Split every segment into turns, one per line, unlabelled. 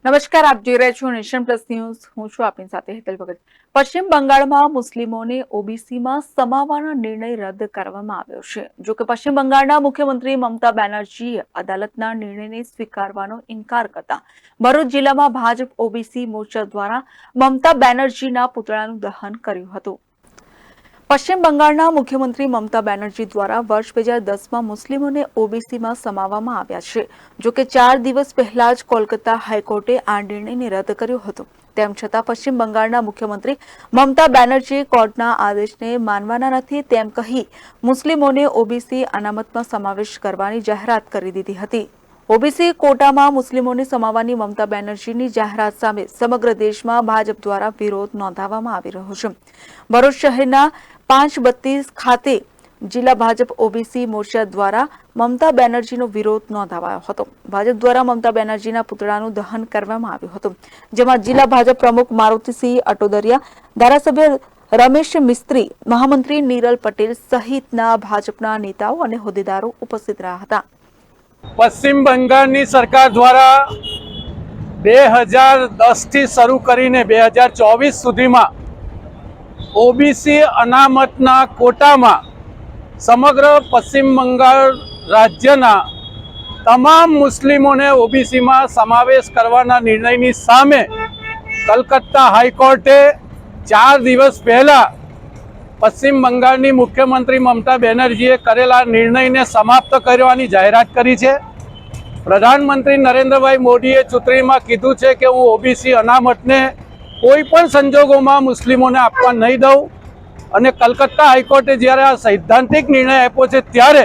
નમસ્કાર, આપ જોઈ રહ્યા છો નેશન પ્લસ ન્યૂઝ. હું છું આપની સાથે હેતલ ભગત. પશ્ચિમ બંગાળમાં મુસ્લિમોને ઓબીસીમાં સમાવવાનો નિર્ણય રદ કરવામાં આવ્યો છે. જો કે પશ્ચિમ બંગાળના મુખ્યમંત્રી મમતા બેનર્જીએ અદાલતના નિર્ણયને સ્વીકારવાનો ઇનકાર કરતા ભરૂચ જિલ્લામાં ભાજપ ઓબીસી મોરચા દ્વારા મમતા બેનર્જીના પુતળાનું દહન કર્યું હતું. પશ્ચિમ બંગાળના મુખ્યમંત્રી મમતા બેનર્જી દ્વારા વર્ષ 2010માં મુસ્લિમોને ઓબીસીમાં સમાવવામાં આવ્યા છે. જો કે 4 દિવસ પહેલા જ કોલકાતા હાઈકોર્ટે આ નિર્ણયને રદ કર્યો હતો. તેમ છતાં પશ્ચિમ બંગાળના મુખ્યમંત્રી મમતા બેનર્જીએ કોર્ટના આદેશને માનવાના નથી તેમ કહી મુસ્લિમોને ઓબીસી અનામતમાં સમાવેશ કરવાની જાહેરાત કરી દીધી હતી. ઓબીસી કોટામાં મુસ્લિમોને સમાવવાની મમતા બેનર્જીની જાહેરાત સામે સમગ્ર દેશમાં ભાજપ દ્વારા વિરોધ નોંધાવવામાં આવી રહ્યો છે. ભરૂચ શહેરના 532 ખાતે જિલ્લા ભાજપ ઓબીસી મોરચા દ્વારા મમતા બેનર્જીનો વિરોધ નોંધાવાયો હતો. ભાજપ દ્વારા મમતા બેનર્જીના પુતળાનું દહન કરવામાં આવ્યું હતું, જેમાં જિલ્લા ભાજપ પ્રમુખ મારુતિસિંહ અટોદરિયા, ધારાસભ્ય રમેશ મિસ્ત્રી, મહામંત્રી નીરલ પટેલ સહિતના ભાજપના નેતાઓ અને હોદ્દેદારો ઉપસ્થિત રહ્યા હતા.
પશ્ચિમ બંગાળની સરકાર દ્વારા 2010 થી શરૂ કરીને 2024 સુધીમાં ઓબીસી અનામતના કોટામાં સમગ્ર પશ્ચિમ બંગાળ રાજ્યના તમામ મુસ્લિમોને ઓબીસીમાં સમાવેશ કરવાના નિર્ણયની સામે કલકત્તા હાઈકોર્ટે 4 દિવસ પહેલા પશ્ચિમ બંગાળની મુખ્યમંત્રી મમતા બેનર્જીએ કરેલા નિર્ણયને સમાપ્ત કરવાની જાહેરાત કરી છે. પ્રધાનમંત્રી નરેન્દ્રભાઈ મોદીએ ચૂંટણીમાં કીધું છે કે હું ઓબીસી અનામતને કોઈ પણ સંજોગોમાં મુસ્લિમોને આપવા નહીં દઉં, અને કલકત્તા હાઈકોર્ટે જ્યારે આ સૈદ્ધાંતિક નિર્ણય આપ્યો છે ત્યારે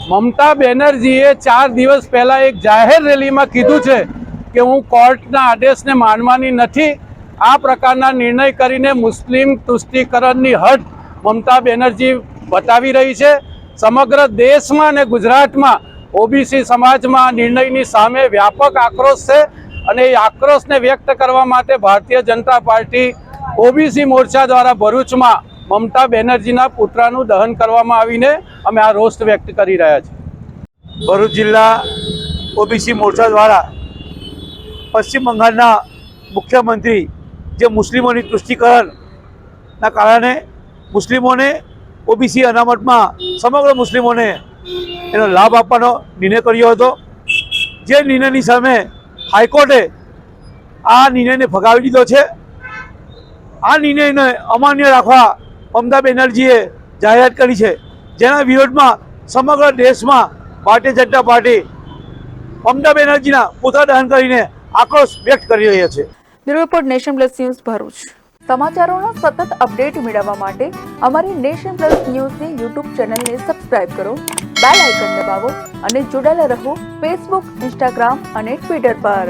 મમતા બેનર્જીએ 4 દિવસ પહેલા એક જાહેર રેલીમાં કીધું છે કે હું કોર્ટના આદેશને માનવાની નથી. આ પ્રકારના નિર્ણય કરીને મુસ્લિમ તુષ્ટિકરણની હદ મમતા બેનર્જી બતાવી રહી છે. સમગ્ર દેશમાં અને ગુજરાતમાં ઓબીસી સમાજમાં નિર્ણયની સામે વ્યાપક આક્રોશ છે, અને એ આક્રોશને વ્યક્ત કરવા માટે ભારતીય જનતા પાર્ટી ઓબીસી મોરચા દ્વારા ભરૂચમાં મમતા બેનર્જીના પુતળાનું દહન કરવામાં આવીને અમે આ રોષ વ્યક્ત કરી રહ્યા છીએ.
ભરૂચ જિલ્લા ઓબીસી મોરચા દ્વારા પશ્ચિમ બંગાળના મુખ્યમંત્રી જે મુસ્લિમોની તુષ્ટિકરણના કારણે મુસ્લિમોને ઓબીસી અનામતમાં સમગ્ર મુસ્લિમોને એનો લાભ આપવાનો નિર્ણય કર્યો હતો. જે નિર્ણયની સામે હાઈકોર્ટે આ નિર્ણયને ફગાવી દીધો છે. આ નિર્ણયને અમાન્ય રાખવા મમતા બેનર્જીએ જાહેરાત કરી છે, જેના વિરોધમાં સમગ્ર દેશમાં ભારતીય જનતા પાર્ટી મમતા બેનર્જીના પુતળા દહન કરીને આક્રોશ વ્યક્ત કરી રહી છે.
Bureau report, nation plus news, Bharuch. સમાચારોના સતત અપડેટ મેળવવા માટે અમારી નેશન પ્લસ ન્યૂઝની યુટ્યુબ ચેનલને સબસ્ક્રાઇબ કરો, બેલ આઇકન દબાવો અને જોડાયેલા રહો ફેસબુક, ઇન્સ્ટાગ્રામ અને ટ્વિટર પર.